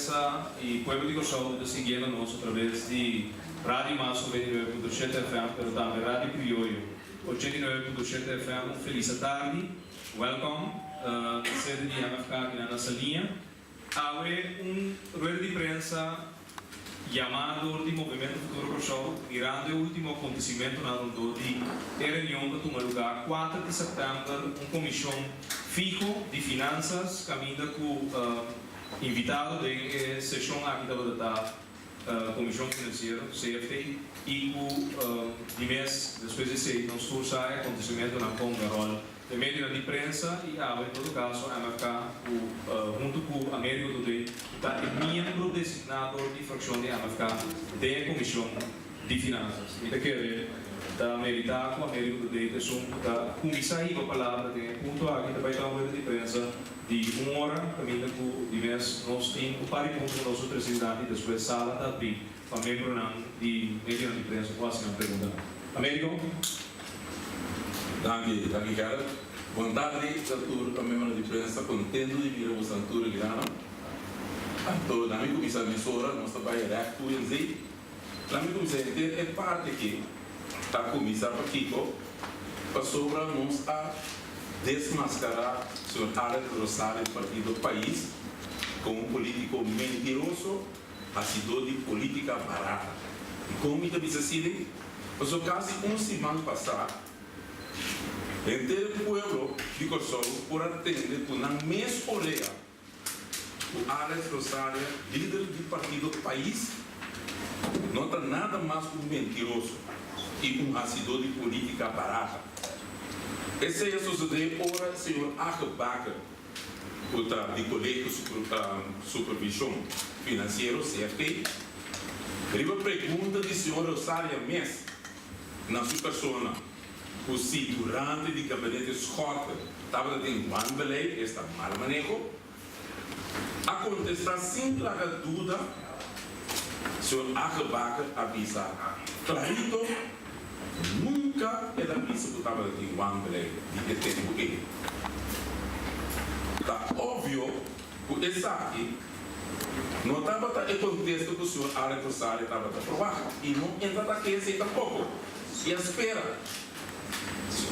prensa e Pueblo de Corsol está seguindo nós através de Rádio Masso 99.7 FM, pero também Rádio Criollo 89.7 FM. Feliz tarde, welcome, na sede de MFK aqui na nossa linha. Há rueda de prensa chamado de Movimento Futuro Corsol, mirando o último acontecimento na ronda de reunião que toma lugar 4 de setembro, uma comissão fijo de finanças, caminha com invitado de sessão aqui da Comissão Financeira, CFT, e com de mês, depois de ser, não surge acontecimento na Congarol, de média de prensa, e em todo caso, a MFK, junto com o Américo do Day, está membro designado de fração de MFK, da Comissão de Finanças. E daqui da meritar com o Américo do Day, da comissão a palavra, de ponto aqui, também está uma de prensa de 1 hora, caminha com de mês, nós temos o pariponto do nosso presidente, e depois sala da PRI, para membro de média de prensa, quase não pergunta. Américo? Danke, Gerard. Boa tarde, Santur, a membro de prensa, contento de vir ao Santur Grana. Então, na minha comissão emissora, nós trabalhamos direto em Z. Na minha comissão é parte aqui, da comissão para Kiko, para sobre-nos a desmascarar o Sr. Alex Rosário do Partido do País como um político mentiroso, assidor de política barata. E como me decidem, passou quase semana passada, inteiro o povo de Corsol por atender com na mesma orelha o Alex Rosário, líder do Partido do País, não está nada mais que um mentiroso e um assidor de política barata. Esse é o suceder ora o Sr. Achebacher, de Colégio de Supervisão Financeira, CFT, ele pergunta do Sr. Rosário Mes, na sua persona, o segurante de gabinete Scott estava tendo um belém, está mal manejo, a contestar sem placa dúvida, o Sr. Achebacher avisa clarito, nunca ele avisa que estava tendo um belém de que tem o quê. Está óbvio que esse aqui não estava em contexto que o Sr. Alex Rosário estava a provar e não entra aqui assim tampouco. E espera.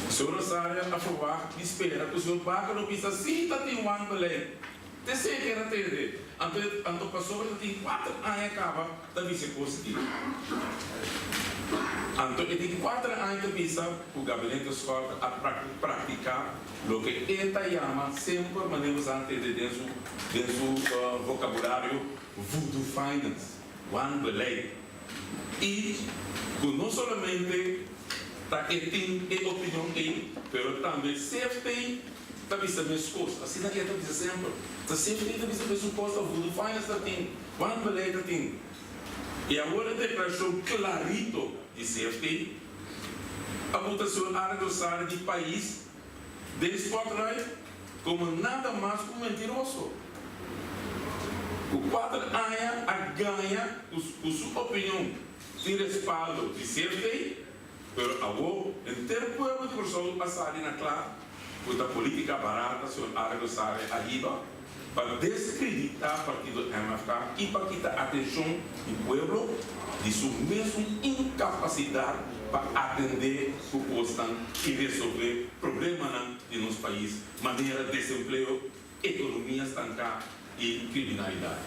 O Sr. Rosário a provar e espera que o Sr. Baca não pensa assim, está tem um ano belém. Te sei que era entender. Então passou, tem 4 anos acaba da vice positivo. Então ele tem 4 anos que pensa o gabinete escola a praticar o que ele chama sempre maneiras antes dentro do vocabulário voodoo finance, one belém. E não somente tem opinião aí, mas também CFT também se mesma coisa. Assim não é que está sempre. A CFT também se mesma coisa, voodoo finance tem, one belém tem. E agora a declaração clarito de CFT, a votação adversária de país, de spotlight, como nada mais que um mentiroso. O 4 anos a ganha, com sua opinião, de respaldo de CFT, mas agora, inteiro povo de Corsol passar na clara, com a política barata, o Sr. adversário arriba, para descreditar o partido MFK e para quitar a atenção do povo de sua mesma incapacidade para atender o custo e resolver problemas de nosso país, maneira de desemprego, economia estancada e criminalidade.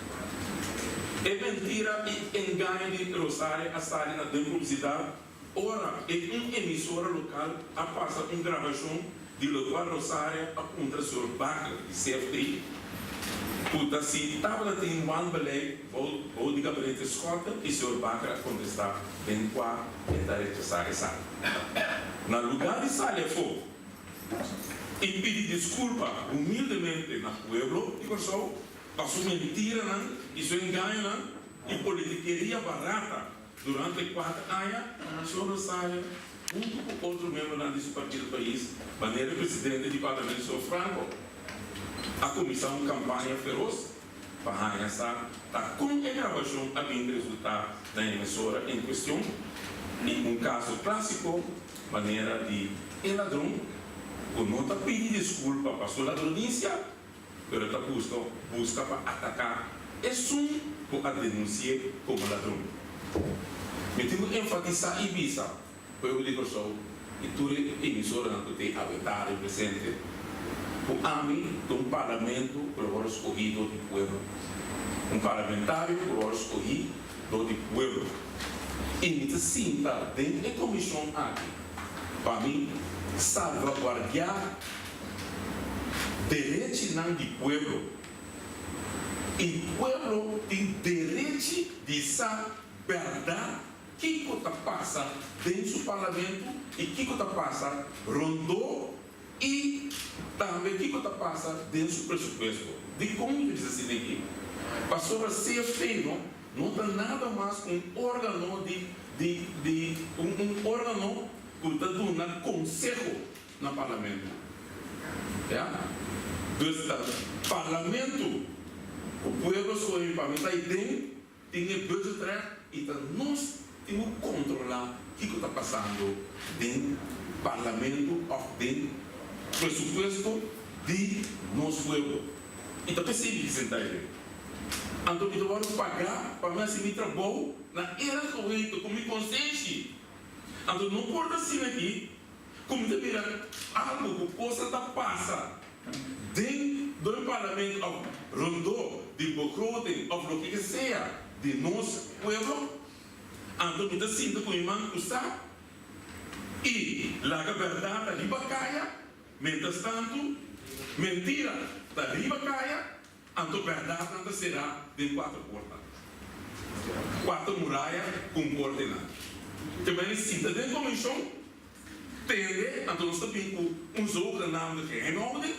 É mentira e engano de Rosário a sair na publicidade. Ora, em uma emissora local, a passa uma gravação de qual Rosário contra o Sr. Baca de CFT. Puta, se estava tem um belém, ou de gabinete Scott, e o Sr. Baca a contestar, bem qua, tentar retrasar essa. No lugar de sair fogo, e pedir desculpa humildemente na pueblo de Corsol, para sua mentira, e seu engano, e politiqueria barata, durante 4 anos, o Sr. Rosário, junto com outro membro desse partido do país, maneira presidente do departamento, o Sr. Franco, a comissão campanha feroz para essa com a gravação a bem resultar da emissora em questão em caso clássico maneira de ladrão com nota pedir desculpa para sua ladronícia mas está busca para atacar é um para denunciar como ladrão. Eu tenho que enfatizar e bisa, para eu dizer só, e tudo emissora que tem aventário presente, o AMI de um parlamento por agora escolhido do povo. Um parlamentário por agora escolhido do povo. E me sinta dentro da comissão aqui, para mim, salvaguardar direitos do povo. E o povo tem direito de saber o que passa dentro do parlamento e o que passa rondou e também o que passa dentro do pressuposto. De como diz assim aqui? Pastor, CFT não tem nada mais que um órgão um órgão que está dando conselho no parlamento. Do parlamento, o povo escolhe para mim, está aí dentro, tem budget e nós temos que controlar o que está passando dentro do parlamento ou dentro do pressuposto de nosso povo. Então, percebe que você está aí. Então, eu vou pagar para mim assim, me trabalho na era correta, como me consciente. Então, não pode assim aqui, como te vira algo que possa estar passando dentro do parlamento, rondou, de Bocrote, ou o que seja, de nosso povo. Então, me sinto com o irmão que sabe. E a verdade ali bacaia, mientras tanto, mentira ali bacaia, então a verdade não será de 4 portas. 4 muralhas com coordenadas. Também sinta dentro da comissão, tende, então nós temos um jogo de nome que é enorme,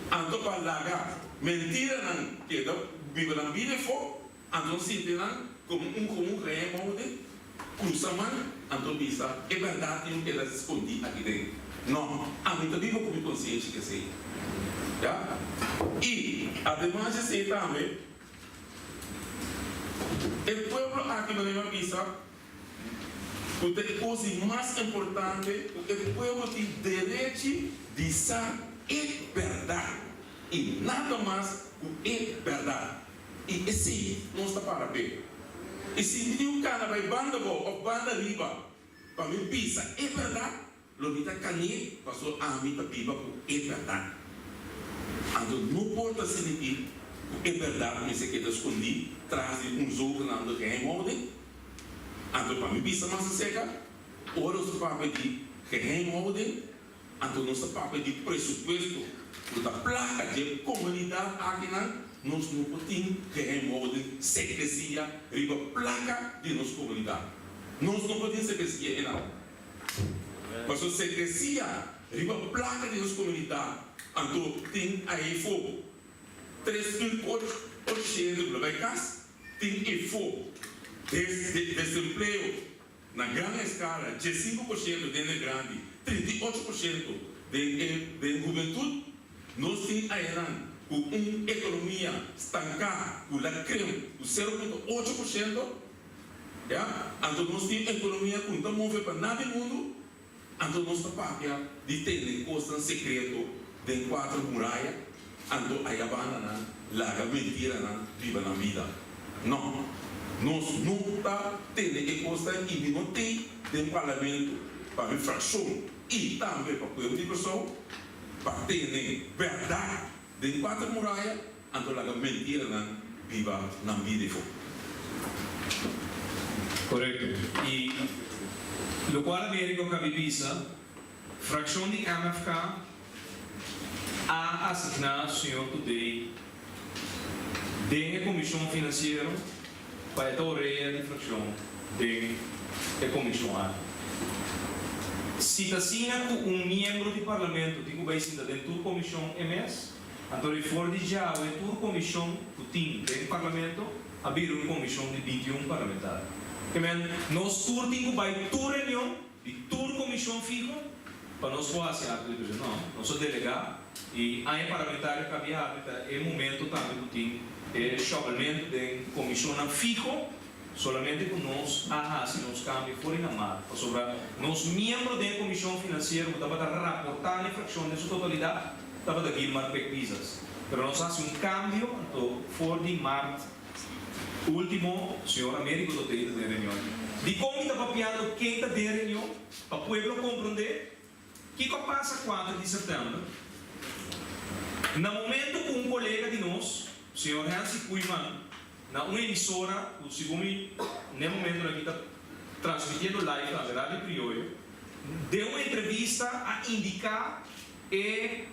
então para largar mentira não, que é viva na vida for, então sinta não, como um que é enorme, cruzamento, então bisa, é verdade que ela se esconde aqui dentro. Não, a mim também vou comer consciência que sei. E, ademais de ser também, o povo aqui na minha bisa, a coisa mais importante, o povo tem direito de ser verdade. E nada mais que verdade. E assim, não está para ver. E se um cara vai banda ou banda riba, para mim pisa, é verdade. Lomita canê, passou a mita piba, é verdade. Então não importa se ele é verdade, mas se quer esconder, traz um jogo na do que é molde. Então para mim pisa mais seca, ora os papéis de que é molde, então nosso papel de pressuposto, da placa de comunidade aqui nós não podemos que é molde secrecia, riba placa de nossa comunidade. Nós não podemos secrecia não. Mas a secrecia, riba placa de nossa comunidade, então tem aí fogo. 3.800 de becas, tem fogo. Desemprego na grande escala, 15% de grande, 38% de juventude, nós temos aí com uma economia estancada, com a creme, com 0,8%, então nós temos economia que não move para nada do mundo, então nós estamos de ter coisas secretas de 4 muralhas, então aí a banda, larga mentira, viva na vida. Não, nós não estamos tendo coisas e não tem dentro do parlamento para infração e também para o povo de pessoa, para ter verdade de 4 muralhas, então larga mentira, viva na vida. Correto. E lo qual América Cabibisa, fração de MFK, a assignado ao senhor today da comissão financeira para a orelha de fração da comissão A. Se está assina com membro do parlamento, digo bem, se está dentro da comissão MS, então ele for de já, é toda comissão que tem dentro do parlamento, abrir uma comissão de 21 parlamentares. Nós todos temos que toda reunião de toda comissão fica para nós fazer a não, nós somos delegados e a parlamentar que é momento também que tem chamamento de comissão fico solamente com nós se nós cambiamos fora na mar sobre nós membros da comissão financeira que estava a rapportar a fração de sua totalidade estava a dar mais pesquisas mas nós fazemos cambio então fora de março Último, senhor Américo do Teito de reunião. De como está papiando quem está de reunião, para o povo compreender, o que passa 4 de setembro? No momento que um colega de nós, o senhor Hansi Kuiman, na uma emissora, o segundo, no momento que está transmitindo live na Rádio Criollo, deu uma entrevista a indicar e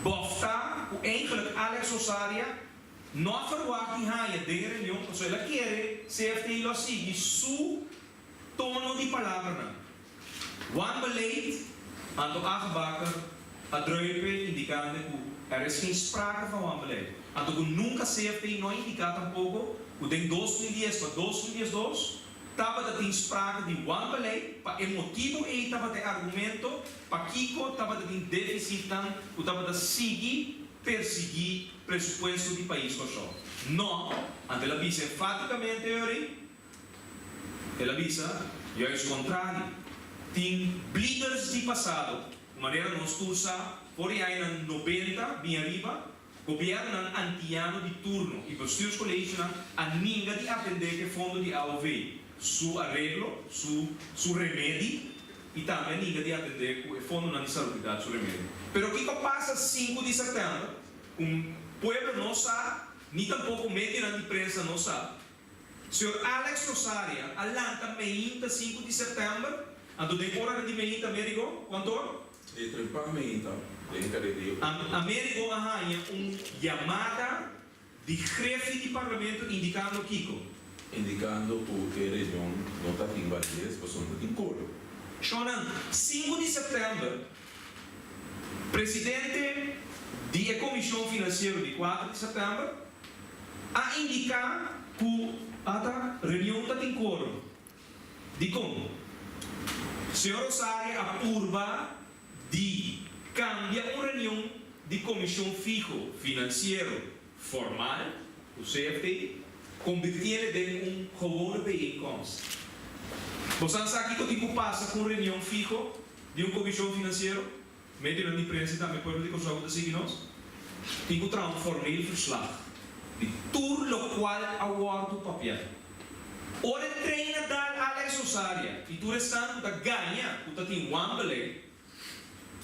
boftar o enkele Alex Osaria não verwacht die haaien de reunião, então ela quer CFT lo seguir su tono de palavra. Wan beleid aan de aangebakken a druipen indicando que geen sprake van wan beleid. Anto que nunca CFT não indica tampouco que em 2010 para 2012 estava a ter sprake de wan beleid para o motivo e estava ter argumento para Kiko estava a ter déficit dan que estava a seguir perseguir presupuesto do país só. Não, ela avisa enfaticamente, ela avisa, e é o contrário. Tem líderes de passado, de maneira não estuça, por aí em 90, bem arriba, governo antiano de turno e bestuurscollege a ninguém de atender que fundo de AOV, su arreglo, su remédio, e também ninguém de atender que fundo de saúde, su remédio. Pero o que passa 5 de setembro? Povo não sabe, nem tampouco o meio de imprensa não sabe. O senhor Alex Rosaria, alanta 5 de setembro, ando de hora de meia Américo, quanto? E trepamento, Américo arranha chamada de chefe de parlamento indicando Kiko. Indicando que a região não está em Valdes, mas não tem coro. Shonan, 5 de setembro, presidente da Comissão Financeira de 4 de setembro, a indicar que a reunião está em coro. De como? O senhor Rosario apurva de cambiar uma reunião de comissão fijo financeiro formal, o CFT, convertê-la em gewone bijeenkomst. Você sabe que o que passa com reunião fijo de uma comissão financeira, meio de imprensa também pode dizer que o de signos, tem que transformar o verslag de tudo o qual aguarda o papel. Ora treina da Alex Osaria e tu restante que ganha, que tem um beleid,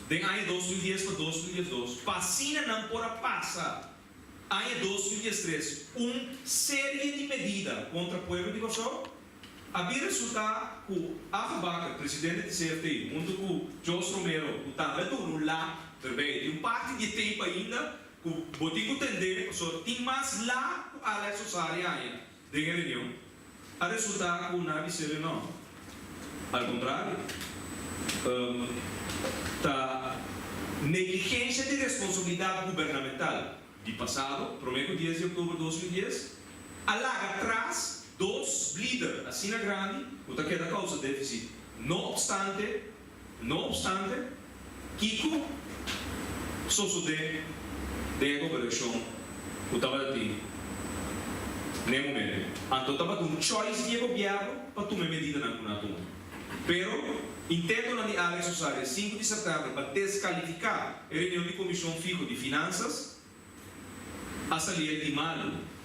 de ano 2010 para 2012, passina não pode passar, ano 2013, série de medidas contra o povo de Kosovo. Havia resultado que a presidente do CFT, junto com Jos Romero, que também turno lá, também, de parte de tempo ainda, que o que entender, tem mais lá que Alex Osaria ainda, de reunião. A resultado que o Navi Sere não. Ao contrário, a negligência de responsabilidade governamental de passado, prometo 10 de outubro de 2010, alaga atrás dos líderes, assim na grande, o que é da causa déficit. Não obstante, Kiko, só de cooperação, o estava aqui, nem momento. Então estava com choice de governo para tomar medida na Cunatum. Pero, intento na de Alex Osaria, 5 de setembro, para descalificar a reunião de comissão fijo de finanças, a salir de malo.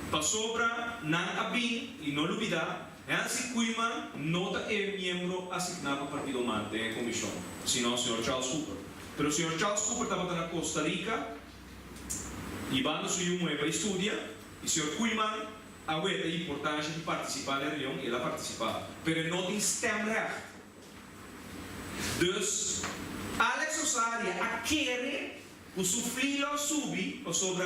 Para sobra, não abin e não olvidar, Hansi Kuiman não é membro assignado ao Partido Mante da comissão, senão o Sr. Charles Cooper. Pero o Sr. Charles Cooper estava na Costa Rica, e quando subiu para estudar, e o Sr. Kuiman aguenta a importância de participar na reunião, e ela participava. Pero não tem stemrecht. Dus, Alex Osaria a querer o suflilo subir sobre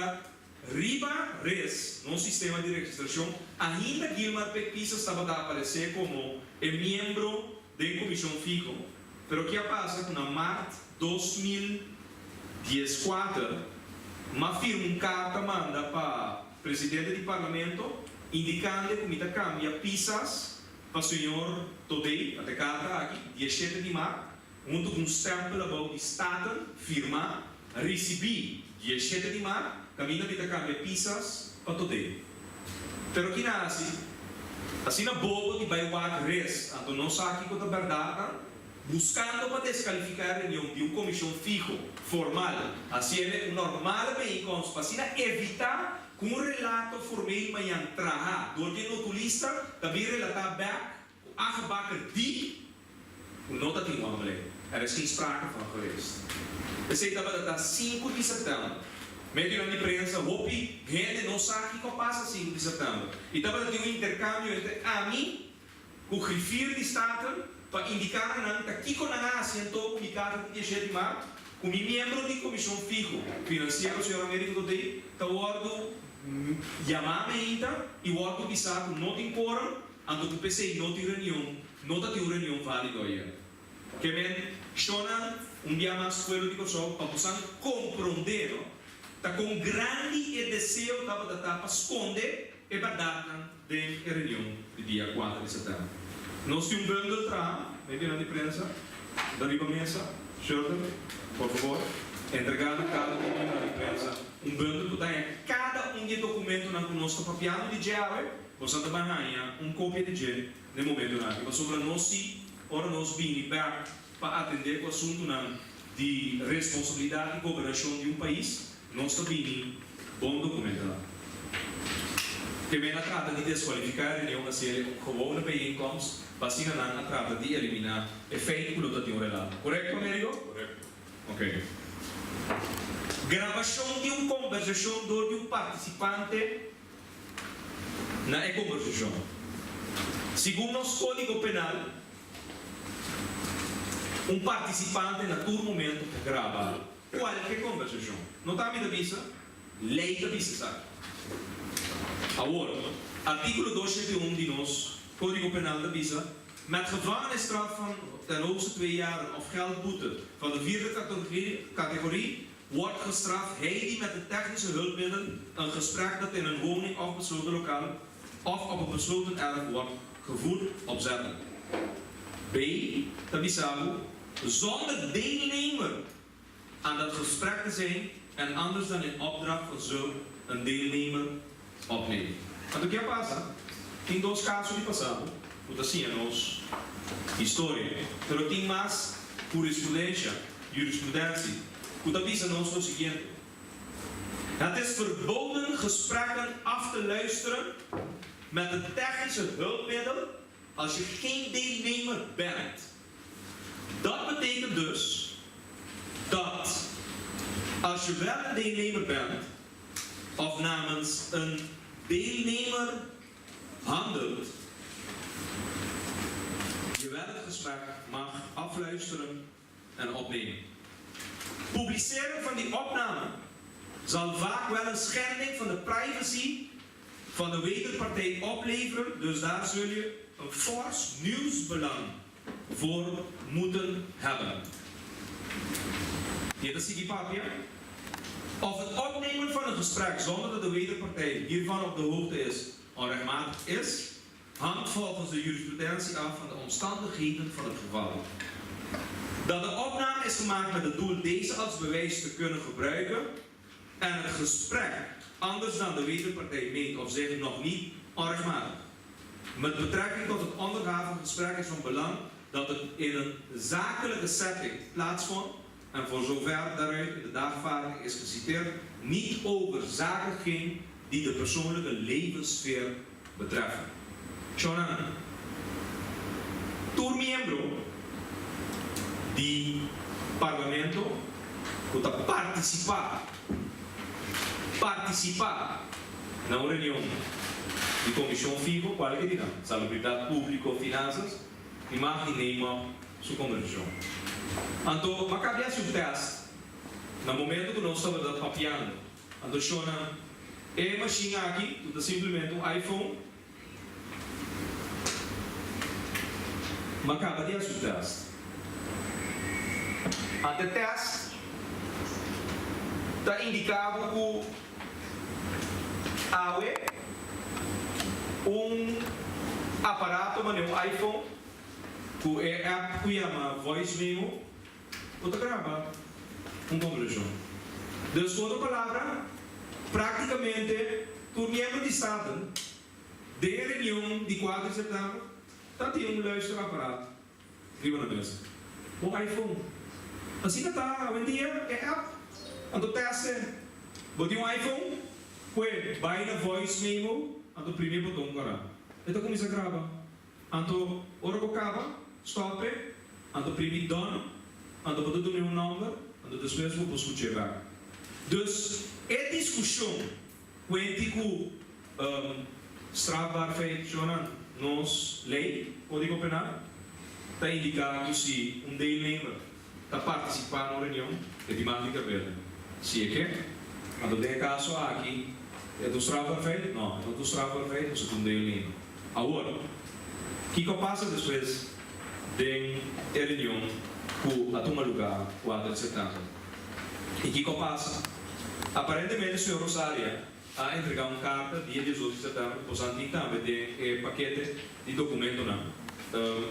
riba res no sistema de registração, ainda Gilmar Pekpisa estava a aparecer como membro da comissão FICO, pero o que passa que na março 2014 uma firma carta manda para o presidente do parlamento indicando que a cambia pisas para o senhor Todei, até carta aqui, 17 de março, junto com um stempel de Estado, firma, recebi 17 de março, caminho de cambia pisas para Todei. Pero que nasce, assim na bobo de Baiwak res, então não sabe que é verdade, buscando para descalificar a reunião de uma comissão fijo, formal, assim é normal bem para evitar com um relato formeel maar yang traha, door die notulista, também relatar back, aangebakken die, hoe nota tem uma mulher. Er is geen sprake van geweest. We zeggen dat dat 5 de setembro. Meio de imprensa, hopi, gente não sabe o que passa 5 de setembro. E também tem um intercâmbio entre a mim, o grifeiro de Staten, para indicar que aqui com a assentou o mercado de 17 de março, com o membro da Comissão Fijo Financeira, o senhor Américo do Dei, que o órgão chamava ainda, e o órgão que sabe não tem quórum, ando que o PCI não tem reunião, não tem reunião válida aí. Que men, chona dia mais pueblo de Kosovo, para poder compreender, tá com grande desejo para esconder e verdade da reunião do dia 4 de setembro. Nós temos bundle atrás, meio na imprensa, da mesa, Shirley, por favor, entregado cada um na imprensa, bundle que tem cada de documento na nosso papiano de Java, você também tem cópia de Java, no momento na que sobre nós ora nós vimos para atender o assunto de responsabilidade e governação de país, nós também bom documentado. Também a trata de desqualificar a reunião na série gewone bijeenkomst, basina a trata de eliminar efeito colutativo relato. Correto, Américo? Correto. Ok. Gravação de conversação de participante na conversação. Segundo o Código Penal, participante na todo momento grava qualquer conversação. Não está a me avisa? Lei da visa, sabe? Agora, artigo 271 de nosso Código Penal da visa, met gevangenisstraf van ten hoogste 2 jaar of geldboete van de 4e categorie wordt gestraft hij die met de technische hulpmiddelen een gesprek dat in een woning of besloten lokaal of op een besloten erf wordt gevoerd opzetten. B. Tabisabu, zonder deelnemer aan dat gesprek te zijn en anders dan in opdracht van zulk een deelnemer opnemen. Want o que passa? Tem 2 casos de passado, o assim é nossa história, mas tem mais jurisprudência, o avisa nos o seguinte: het is verboden gesprekken af te luisteren met een technische hulpmiddel als je geen deelnemer bent. Dat betekent dus dat als je wel een deelnemer bent of namens een deelnemer handelt, je wel het gesprek mag afluisteren en opnemen. Publiceren van die opname zal vaak wel een schending van de privacy van de wederpartij opleveren, dus daar zul je een fors nieuwsbelang voor moeten hebben. Hier is die papier. Of het opnemen van een gesprek zonder dat de wederpartij hiervan op de hoogte is, onrechtmatig is, hangt volgens de jurisprudentie af van de omstandigheden van het geval. Dat de opname is gemaakt met het doel deze als bewijs te kunnen gebruiken en het gesprek anders dan de wederpartij meent of zegt nog niet onrechtmatig. Met betrekking tot het ondergaande gesprek is van belang dat het in een zakelijke setting plaatsvond en voor zover daaruit in de dagvaarding is geciteerd, niet over zaken ging die de persoonlijke levenssfeer betreffen. Shonan, tu miembro di Parlamento puta participar na reunião de Comissão FIGO, qual que dirá? Salubridade Pública ou Finanças, e mais nenhuma sua conversão. Então, mas cabia o teste, no momento que nós estamos papiando, então, Shonan, é machine aqui, tudo simplesmente um iPhone, mas cabia o teste. Ante teste está indicado que há aparato, um iPhone, que é app que chama Voice Memo, que grava conversão. Dus, com outra palavra, praticamente, o membro de Estado, de reunião de 4 de setembro, está tendo luisteraparaat. Viva na mesa. Um iPhone. Assim que está, hoje em dia, é app. Então, teste, bote um iPhone, Pues, vai na voice memo, anto primeiro botão cara. Então começa a gravar. Anto, ora acaba, stop, anto primeiro done, anto botar o meu número, anto depois vou escutar. Dus, é discussão, quando strafbaar Jonan, nos lei, código penal, está indicado se deelnemer está participando na reunião, é temática verde. Se é que, quando tem caso aqui, é do strafbaar feit? Não, é do strafbaar feit, você tem deelnemer. Agora, o que passa depois da reunião que a tomar lugar 4 de setembro? E o que passa? Aparentemente, o senhor Rosaria a entregar uma carta dia 18 de setembro, portanto, também tem paquete de documento.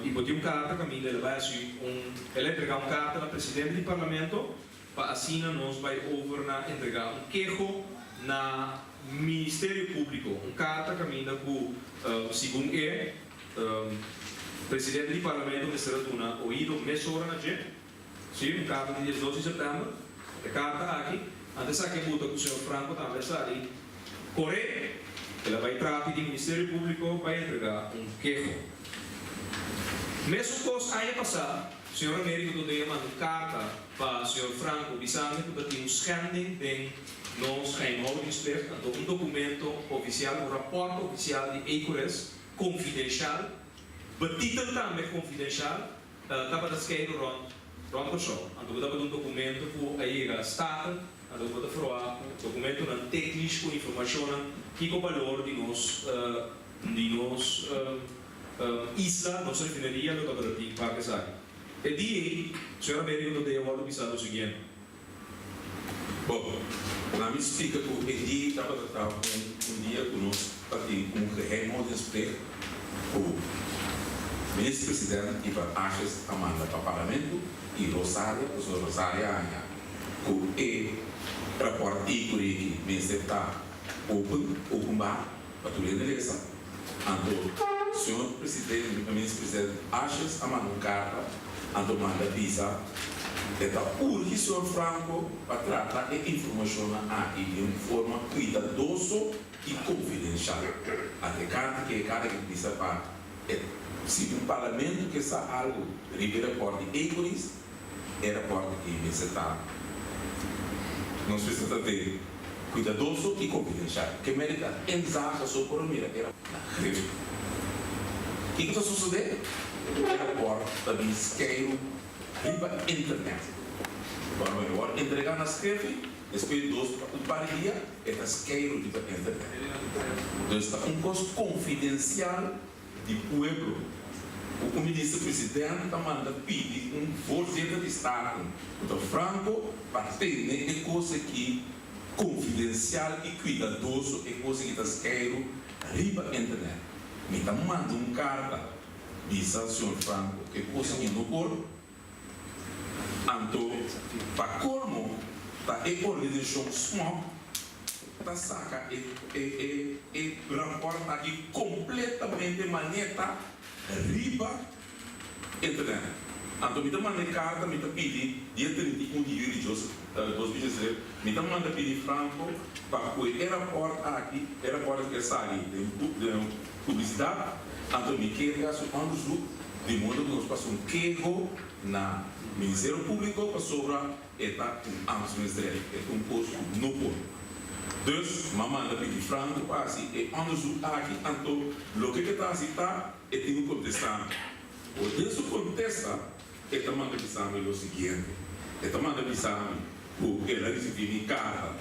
E botou uma carta, caminho, ele vai entregar uma carta ao presidente do parlamento, para assim nós vai entregar um queijo na Ministério Público, uma carta caminho que, segundo presidente do parlamento, Mr. Tuna, ouído mesora na gente, sim, uma carta de 18 de setembro, a carta aqui, antes que muda com o senhor Franco também está ali, correto, ela vai tratar do Ministério Público para entregar um queijo. Mesmo coisa aí passar, o senhor Américo do dia mandou carta para o senhor Franco Bissani que tinha um scanding de nós geheimhoudingsplicht, um documento oficial, um rapport oficial de ECORES, confidencial, betitel também confidencial, estava descrito rond persoon. Então, we hebben een document voor eigen staten, en we hebben een document een technische informatie que o valor de nos isla, nossa refineria, lo que para que sabe. E di, senhora Américo, de eu avisar o seguinte. Bom, na minha explica que o dia estava dia conosco para ter geheimhoudingsplicht, o ministro-presidente Ivan Ashes manda para o parlamento e Rosária, o senhor Rosária Anha, que é rapport que o ministro está open bar para tu ler eleição. Então, o senhor presidente, o ministro-presidente Ashes manda uma carta, então manda visa, então urge o senhor Franco para tratar a informação aqui de uma forma cuidadosa e confidencial. Até carta que é cara que diz para se um parlamento que sabe algo de rapport de ECORES, é rapport que me está. Nós precisamos ter cuidadoso e confidencial. Que merita enzaka só por mira era na greve. O que está sucedendo? O rapport está isqueiro riba internet. Quando eu entregar na greve, depois de um par de dias, está isqueiro riba internet. Então está coisa confidencial de pueblo. O ministro-presidente manda pedir força de Estado. Então, Franco, para ter coisa que confidencial e cuidadoso, é coisa que está escrito riba internet. Então, manda carta, diz ao senhor Franco, que coisa que não pode. Então, para como, está a organização small, está saca e rapporta aqui completamente maneta riba internet. Então, me manda carta, me pedi dia 31 de julho de 2016, me manda pedir Franco para que o aeroporto aqui, aeroporto que sai de publicidade, então me queria sobre de modo que nós passamos queijo na Ministério Público para sobre eta ambos ministérios, é posto no posto. Dus, manda pedir Franco para assim, e onderzoek aqui, então, o que está assim está, é tem contestando. O desse contesta, ele manda avisar o seguinte, ele manda avisar o que ela recebeu em casa,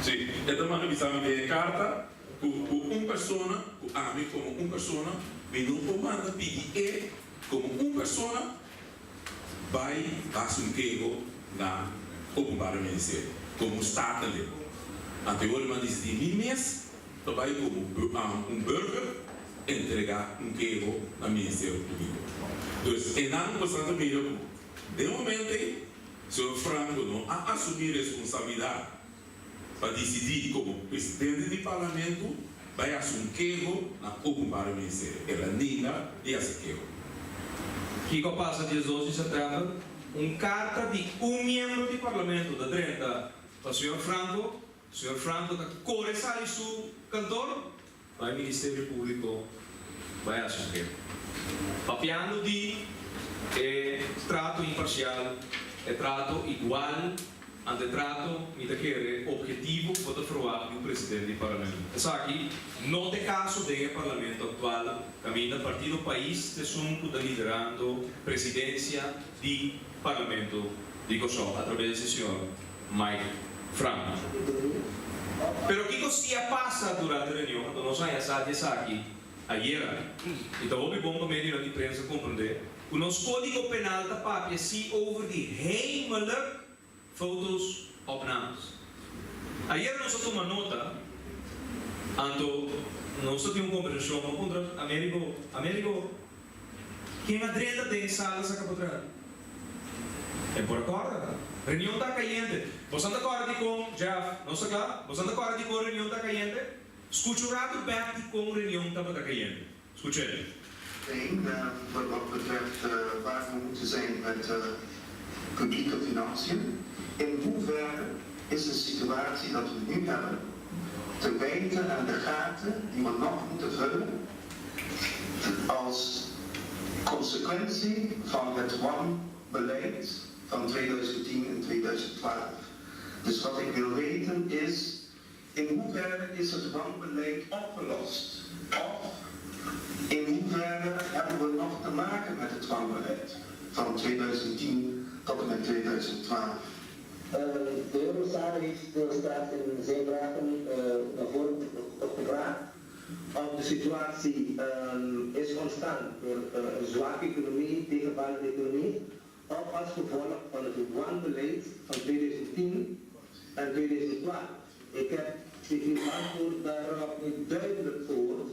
sim, ele manda avisar em carta, uma pessoa, a mim como uma pessoa, me não manda pedir como uma pessoa, vai assumir na ocupar o ministério, como Estado ali. Anteriormente diz de mim mesmo, vai como burger entregar queijo no Ministério Público. Então, é nada bastante melhor. De momento, o senhor Franco não assumir responsabilidade para decidir como presidente do parlamento vai assumir na ocupação do ministério. Ela ninguém e essa queijo. Que passa dia 12 de setembro, carta de membro do parlamento da 30 para o senhor Franco está correspondendo seu cantor, vai ao Ministério Público, vai assumir. Papiando de trato imparcial, trato igual, ante trato, objetivo para aprovar o presidente do parlamento. Essa aqui, não tem caso do parlamento atual, caminha a partir do país de Sunco da liderando presidência do parlamento de Kosovo, através do senhor Mike Franco. Pero o que costia passa durante a reunião, quando nós saímos aqui, ayer, então houve bom meio na imprensa compreender, o nosso código penal da papia se over die heimelijk fotos opnames. Ayer nós tomamos nota, anto nós tínhamos uma conversação com Américo, quem adrenda tem salas a capotrada. É por acordo. Reunião está caliente. Você está acordo com Jeff? Não está claro? Você está acordo com a reunião está caliente? Escute o rato back com a reunião está caliente. Escute ele. Wat betreft waar we moeten zijn met publieke financiën. In hoeverre is de situatie dat we nu hebben te wijten aan de gaten die we nog moeten vullen als consequentie van het wanbeleid van 2010 en 2012. Dus wat ik wil weten is, in hoeverre is het wanbeleid opgelost? Of in hoeverre hebben we nog te maken met het wanbeleid van 2010 tot en met 2012? De Eurostad heeft straks in zijn vragen naar voren gebracht. De situatie is ontstaan door een zwakke economie, tegenvallende economie, ook als gevolg van het wanbeleid van 2010 en 2012. Ik heb uw antwoord daarop niet duidelijk gehoord.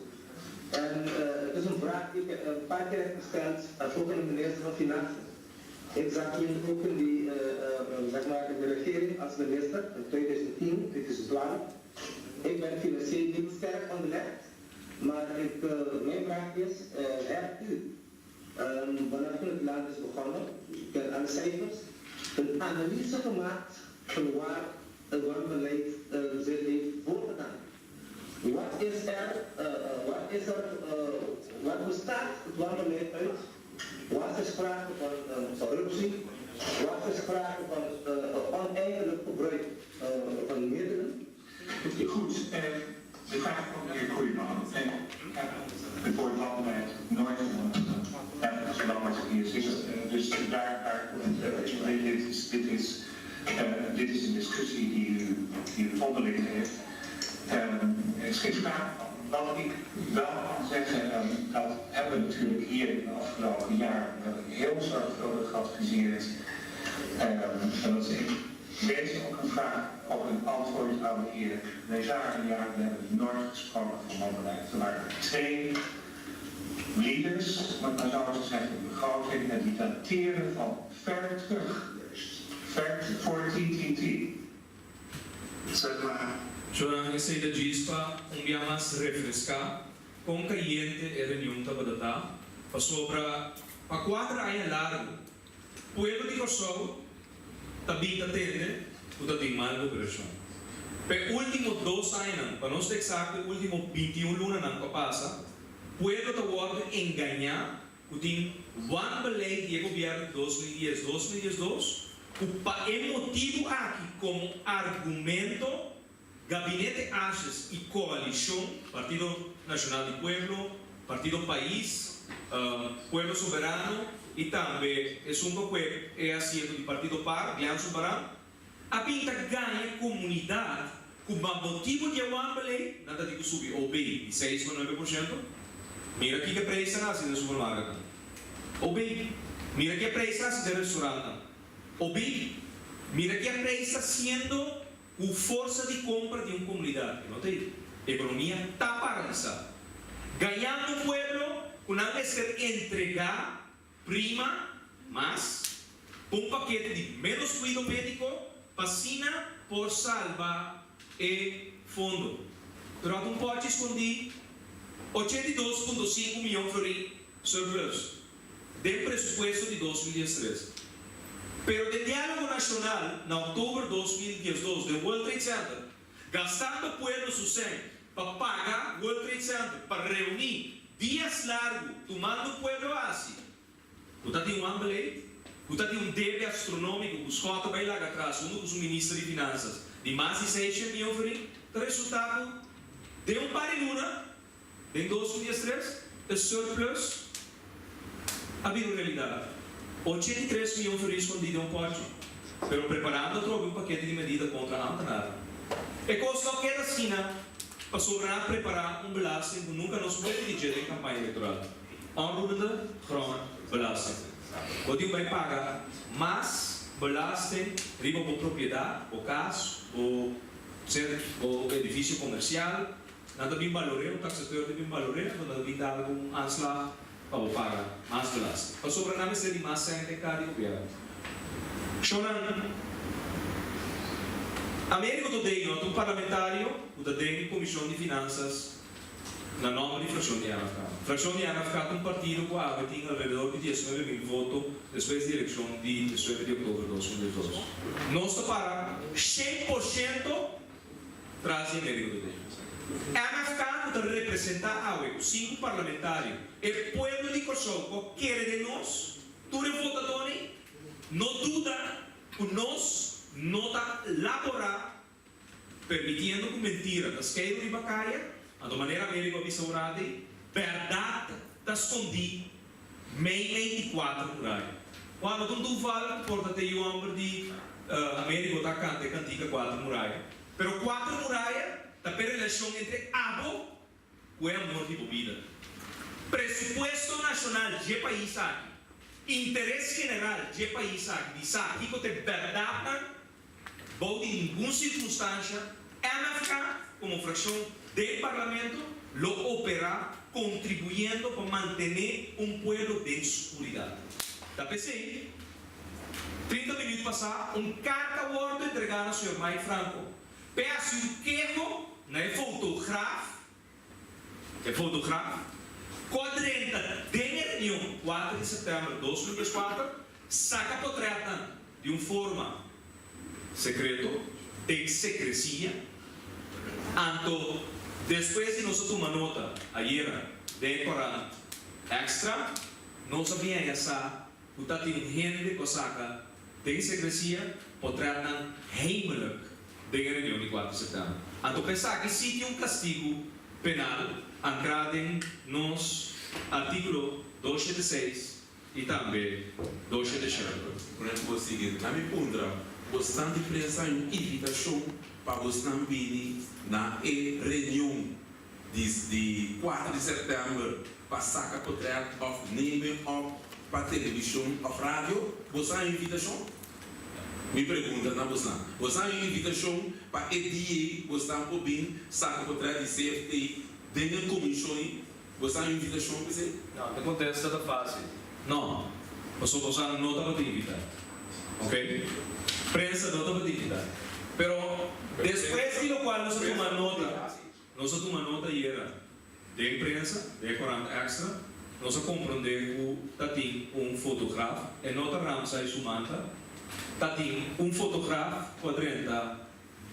En het is een vraag die ik een paar keer heb gesteld aan de minister van Financiën. Ik zag toen ook in die, zeg maar, in de regering als minister in 2010, 2012. Ik ben financieel niet sterk onderlegd, maar mijn vraag is, hebt u, vanaf toen het land is begonnen, ik ken alle cijfers, een analyse gemaakt van waar het wanbeleid zich heeft voorgedaan? Wat bestaat het wanbeleid uit? Was er sprake van corruptie? Was er sprake van oneigenlijk gebruik van middelen? Goed, de vraag van de heer Koeiman. Ik heb het woord wanbeleid nooit zolang als ik hier zit. Dus dit is een discussie die u onderling heeft. Het is geen sprake van. Wat ik wel kan zeggen, dat hebben we natuurlijk hier in de afgelopen jaar heel zorgvuldig geadviseerd. En dat is in deze ook een vraag, ook een antwoord aan de heer Nezari. Ja, we hebben nooit gesproken van wanbeleid. Er waren 2 leaders, om het maar zo te zeggen, de begroting, en die dateren van ver terug. Ver voor TTT. Zeg maar. Zolang je zei dat Gispa dia mais refrescar, com caliente e reunião estava data, para sobra para 4 anos largo, pueblo de Kosovo também atende, o tem mal cooperação. Pe último 2 anos, para nós exato, último 21 lunas não passa, pueblo te wordt enganar, o tem one beleid de governo 2010-2012, o pa motivo aqui como argumento Gabinete Aches e Coalição, Partido Nacional do Pueblo, Partido País, Pueblo Soberano e também é assento do Partido Par, Aliança Soberana, a pinta ganha comunidade com o motivo de wanbeleid, nada de subir OB de 6,9%, mira aqui que preço nasce no supermercado, OB, mira que preço nasce no restaurante, OB, mira que preço sendo com força de compra de uma comunidade. Não tem? A economia está paralisada. Ganhando o pueblo, com não ser entregar prima, mas um paquete de menos cuidado médico, vacina por salvar e fundo. durante um pote escondido 82,5 milhões de surplus del presupuesto de 2013. Pero de diálogo nacional, en octubre de 2012, de World Trade Center, gastando pueblo su para pagar World Trade Center, para reunir días largos, tomando pueblo así. Você tem ambalete, você tem débito astronômico, os quatro vai lá atrás, um dos ministros de finanças, de mais de 6 milhões de o resultado de pariluna, em 2013, o surplus, a realidade. 83 milhões de escondido em um pote, mas preparando outro paquete de medida contra a antenada. E coisa que queda assim, para sobrar preparar belasting que nunca nos foi dirigir em campanha eleitoral. Onroerende, grond belasting. Wat u vai pagar mais belasting riba por propriedade, o caso, o edifício comercial, nada bem valorado, o taxador bem valorado, nada bem dar algum anslag para pagar mais belasting. Para sobrar nada seria mais sem cada governo. Chonan América do Dei, um parlamentário, o da Dei Comissão de Finanças, na nome de Fração de ANAFCA. Fração de ANAFCA é um partido que tinha alrededor de 19 mil votos depois da eleição de 19 de outubro de 2012. Nós para 100% traz a América do Dei. A ANAFCA representa os 5 parlamentários. O povo de Kosovo quer de nós, tudo votadores, não duda que nós nota laborar, permitindo que mentira das queiras de bacaia, a de maneira América absurda, verdade da escondi, meio 4 muralhas. Quando tu fala, porta-te o homem de América da cantica 4 muralhas. Pero 4 muralhas, da relação entre abo e amor de bebida. Presupuesto nacional de país aqui, interesse general de país aqui, diz aqui que tem verdade. Bom, em nenhuma circunstância, a ANAFCA, como fração do Parlamento, lo opera contribuindo para manter um povo de escuridade. Da PC, 30 minutos passados, carta word entregada ao Sr. Mike Franco. Peço um queijo, né, fotógrafo, quadrenta de reunião, 4 de setembro de 2004, saca portreta de forma secreto, de secrecia. Então, depois de nós tomar nota, ayer, de Corão extra, nós sabíamos essa, que tem gente que saca de secrecia, portreta heimelijk de reunião de 4 de setembro. Então, pensar que se tem castigo penal, ancrado nos artículo 276 e também 277. Por exemplo, o seguinte, na minha pondra, você tem que pensar em invitação para você vir na reunião de 4 de setembro para sacar portrait of name of para televisão of rádio. Você tem invitação? Me pergunta na você tem invitação para EDA, você tem que vir sacar portrait de CFT dentro da comissão. Você tem invitação para você? Não, não acontece nada fácil. Não, você não está para invitar. Ok? Prensa não está para invitar. Pero depois de lo qual nós tomamos nota e era de imprensa, de Corão Extra, nós compreendemos que tem fotógrafo, e nota Ramsa e Sumanta, tem fotógrafo quadrenta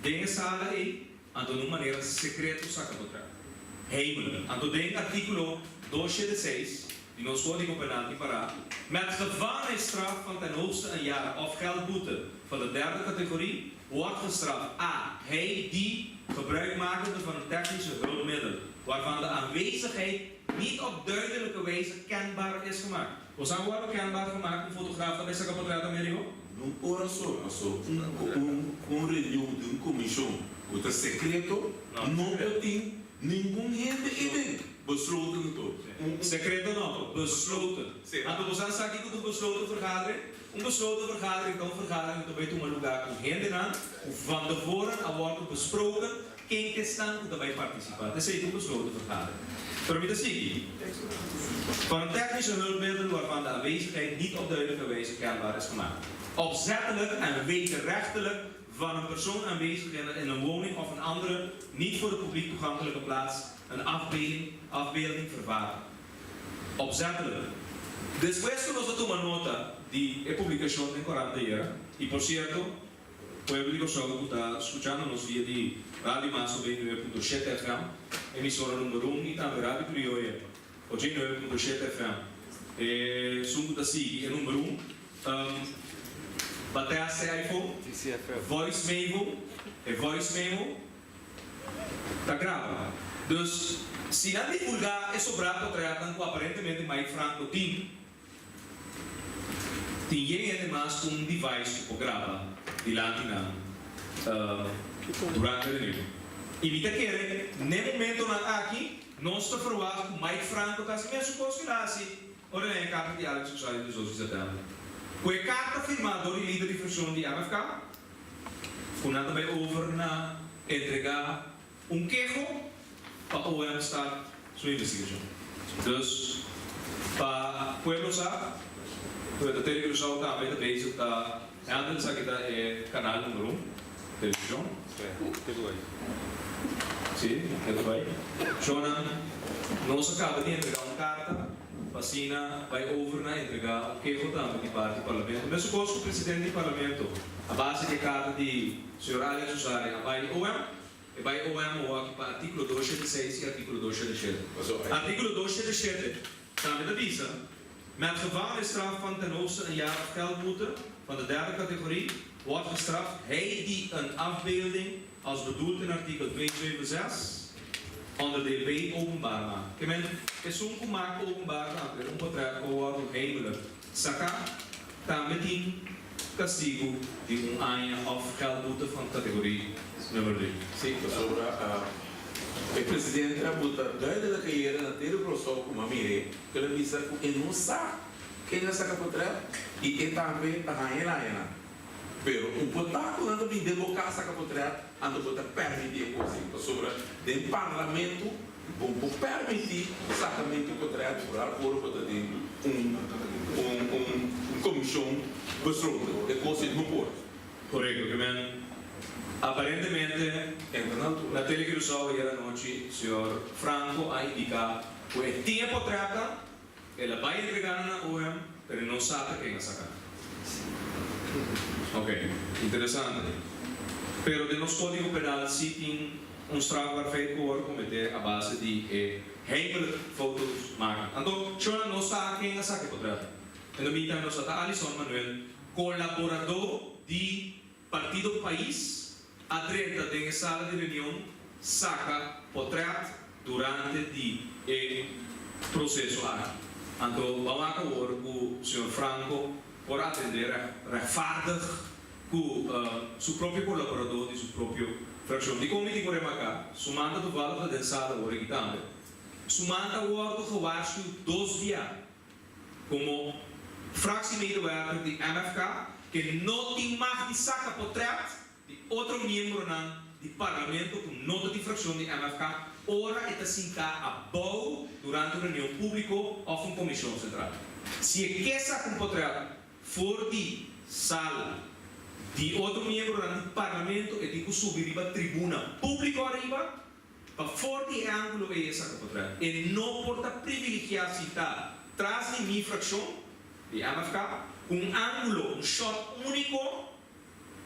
de sala aí, então de maneira secreta saca do trabalho. Heimelijk. Então tem artículo 276 die ons Código Penal niet paraat, met gevangenisstraf van ten hoogste een jaar of geldboete van de 3e categorie, wordt gestraft a. Hij die gebruikmakende van een technische hulpmiddel, waarvan de aanwezigheid niet op duidelijke wijze kenbaar is gemaakt. Hoe zou worden kenbaar gemaakt een fotograaf dat is een portret Americo? Não ora só, reunião de comissão, o secreto, não tem nenhum gente besloten tot. Secreto não, besloten. Então você sabe que tu besloten vergadering, besloten vergadering kan vergadering dan weet hoe een lugar com gente aan, van tevoren wordt besproken, quem que está daarbij participaat. Dat is een besloten vergadering. Permit ik van een technische hulpmiddel waarvan de aanwezigheid niet op duidelijke wijze kenbaar is gemaakt. Opzettelijk en wederrechtelijk van een persoon aanwezig in een woning of een andere, niet voor het publiek toegankelijke plaats, een afbeelding vervaardigen. Opzettelijk. Después que nosotros tomamos nota de publicación en 40 years, y por cierto, pueblo solo que está escuchándonos via de Radio Maso 29.7 FM, emisora número 1 y también Radio Criolla, 89.7 FM. Somos assim, é número 1. Bater-se iPhone, voice memo, está gravado. Dus, se não divulgar, é sobrado tratam com aparentemente mais franco tem mais com um device que grava dilante durante a reunião. E me quer, no momento aqui, nós estamos falando com mais franco, está assim, mesmo coisa que lá assim, olha a carta de Alex Society dos outros setembro. Com a carta firmada do líder de função de MFK, foi também over na entregar queijo para o OM estar sua investigação. Dus, para o povo sabe, a televisão também bezig está, antes aqui é canal número 1, televisão. Sim, é do bem. Jonan, nós acabamos de entregar carta, vacina, vai over na entregar queijo também de parte do parlamento. Mesmo coisa que o presidente do parlamento, a base de carta de Sr. Alex Society, vai OM. E vai OM aqui para artigo 276 e artigo 277. Artigo 277 também avisa, met gevangenisstraf van ten hoogste een jaar of geldboete van de derde categorie wordt gestraft hij die een afbeelding als bedoeld in artikel 276 onderdeel B openbaar maakt. Que men persoon que maakt openbaar maakt een portret wordt heimelijk. Saka também tem castigo de ano of geldboete van categorie nummer 3. Sim, sobre o presidente abuta duidelijk hier na televisão com a mire que ele disse que ele não sabe quem é essa capotrela e ele também está ganhando. Pero potaco não tem de bocar essa capotrela ando botar permitir coisa sobre o parlamento bom permitir exatamente o contrato por botar de comissão besloten de coisa não pode. Correto, que men aparentemente na televisão ayer à noite o senhor Franco a indicar que o tempo trata ele vai entregar na OM, mas não sabe quem vai sacar. Ok, interessante. Pero de nos código penal se tem strafbaar feit por cometer a base de heimelijk foto's maken. Então, já não sabe quem vai sacar o trata. No meantime, nós está Alisson Manuel, colaborador de Partido País, a direita da sala de reunião saca portrait durante o processo aqui. Então, vamos acabar com o Sr. Franco por atender refardig com seu próprio colaborador de sua própria fração. De como digo cá, sua manda do valor da sala hoje aqui também. Sua manda o outro gewaarschio 2 dias como fractiemedewerker de MFK que não tem mais de saca portrait de outro membro do parlamento com nota de fração de MFK, ora está sentar a boa durante uma reunião pública ou uma comissão central. Se é essa com portrait for de sala de outro membro do parlamento, é de subir para a tribuna pública arriba, para fora de ângulo é essa com portrait. E não pode privilegiar sentar atrás de minha fração de MFK, com ângulo, shot único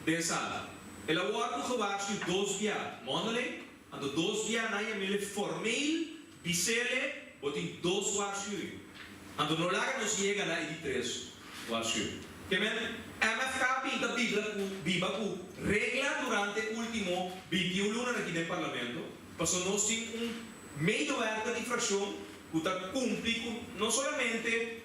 de sala. Ela wordt gewaarschuwd 2 jaar mondeling, en de 2 jaar na je formeel bisele wordt in 2 waarschuwingen. En de no laga nos llega na die 3 waarschuwingen. Que men MFK pinta viva com regla durante último 21 lunas aqui no parlamento, passou nós tem medewerker de fração que está cumprindo não somente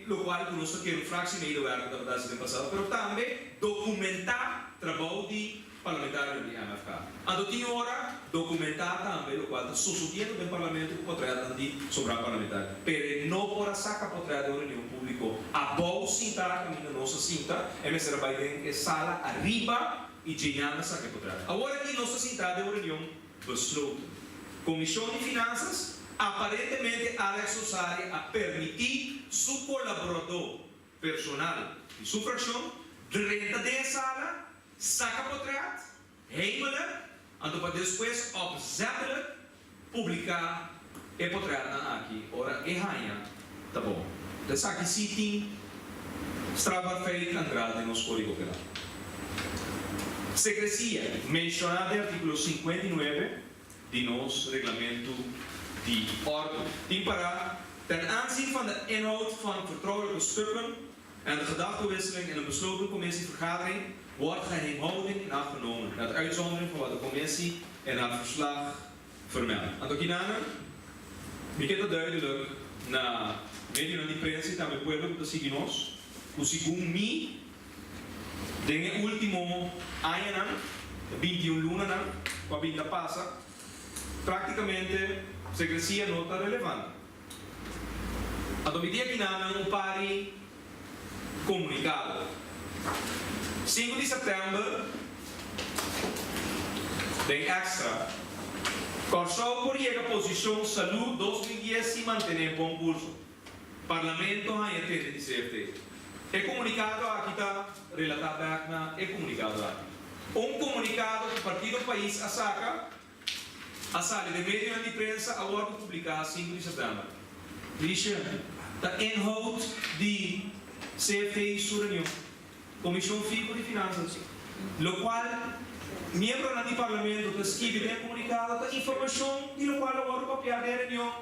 o qual que nós queremos fractiemedewerker da verdade do passado, mas também documentar trabalho de parlamentario de MFK. Ando tinha hora documentar também o qual está sucedendo no parlamento que pode de sobrar parlamentar. Pero não por sacar pode de uma reunião pública a boa cinta a minha nossa cinta é mesmo vai ter sala arriba e ganhar na saca pode. Agora aqui nossa cinta de uma reunião besloten. Comissão de Finanças aparentemente Alex Society a permitir seu colaborador personal de sua fração dentro da sala saca portret, heimelijk, en dan depois opzettelijk publicar o portret na aqui, ora e rainha, tá bom? Então aqui sim tem Strava feita entrada em nosso código penal. Secrecia, mencionada no artículo 59 de nosso regulamento de orde. Tem para ten aanzien van de inhoud van vertrouwelijke stukken en de gedachtewisseling in een besloten commissievergadering wordt geheimhouding in acht genomen. Met uitzondering van wat de commissie in haar verslag vermeldt. En ook we kunnen duidelijk na medio de prensa também pueblo que sigue nós, o segundo mi den último ano, 21 luna na, com a vida passa, praticamente secrecia não está relevante. A domidia que não pare comunicado. 5 de setembro tem extra. Corsou por a posição saúde 2010 se mantém em bom curso. Parlamento a entender de CFT. É comunicado aqui está relatado na é comunicado aqui. Comunicado do Partido País a saca a sala de meio de prensa agora publicado 5 de setembro. Diz da inhoud de CFT sua reunião. Comissão Fico de Finanças, lo qual membro do Parlamento que escreve bem comunicado a informação de lo qual agora copiar da reunião.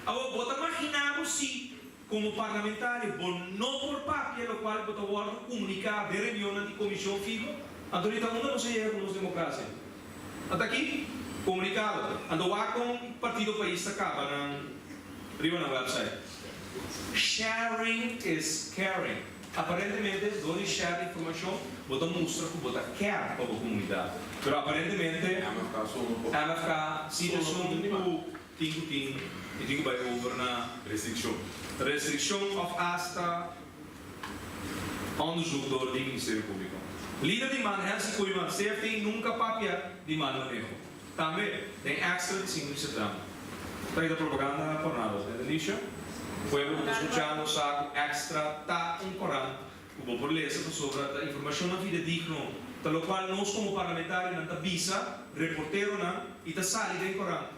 Agora bota imaginar se como parlamentário, não por papel, o qual bota agora comunicar da reunião da Comissão Fico, a autorita mundo não se é com a democracia. Até aqui comunicado, ando lá com o Partido País acaba na website. Sharing is caring. Aparentemente, onde share informação, bota mostra que bota quer para a comunidade. Mas aparentemente, MFK, se não tem que vai over na restrição of asta onderzoek door het ministerie Público. Líder de man, Hansi Koeman, CFT nunca papia de man manejo. Também tem extra de 5 de setembro. Está aí da propaganda por nada, Indonesia. Pueblo que escuchando saco extra tá Corão. O por ler sobre a informação na vida digno, pelo qual nós como parlamentários não visa, reporteiro não e tá sali do Corão.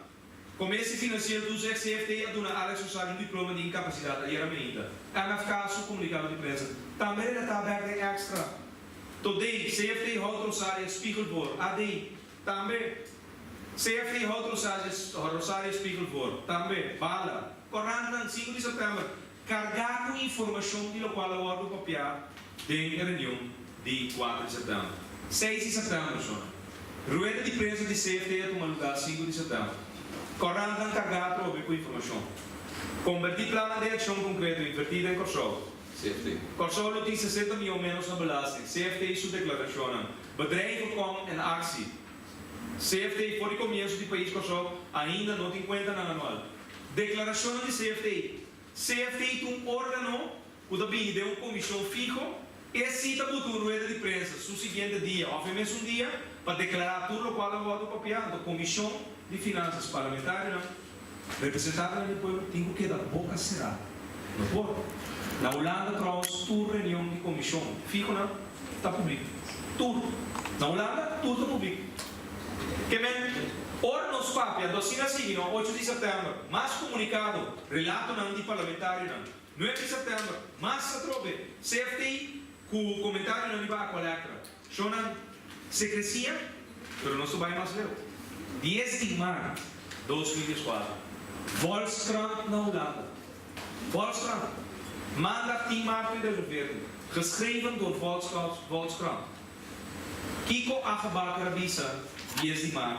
Comércio financeiro do CFT a dona Alex Rosário um diploma de incapacidade aí era menina. MFK su comunicado de imprensa. Também ele tá aberto extra. Today CFT houdt Rosário Spiegelvoor. AD também CFT houdt Rosário Spiegelvoor. Também bala. Correndo 5 de setembro, carregado informação de lo qual eu vou copiar da reunião de 4 de setembro. 6 de setembro, rueda de prensa de CFT a tomar lugar 5 de setembro. Correndo carregado com informação. Convertir plano de ação concreto invertido em Corsol. CFT. Corsol tem 60 mil menos na belasting. CFT sua declaração. Bedrijven komen em actie. CFT, por o começo do país Corsol, ainda não tem conta na anual. Declaração de CFT. CFT é um órgão que também deu uma comissão fixa e cita por uma rueda de prensa no seguinte dia, obviamente um dia, para declarar tudo o qual eu vou copiar. A Comissão de Finanças Parlamentares, representada no povo, tem que dar boca cerrada. Não pode. Na Holanda, trouxe toda reunião de comissão fixa, está público. Tudo. Na Holanda, tudo está público. Que bem. Ora nos papia, docina signo, 8 de setembro, mais comunicado, relato não de parlamentário não. 9 de setembro, mais se trove, CFT, com o comentário não vai a colecta. Chona secrecia, mas não vai mais ler. 10 de março de 2004, Volkskrant na Holanda. Volkskrant, maandag 10 maart 2014, geschreven door Volkskrant. Kiko Agebaker Rabisa, 10 de março.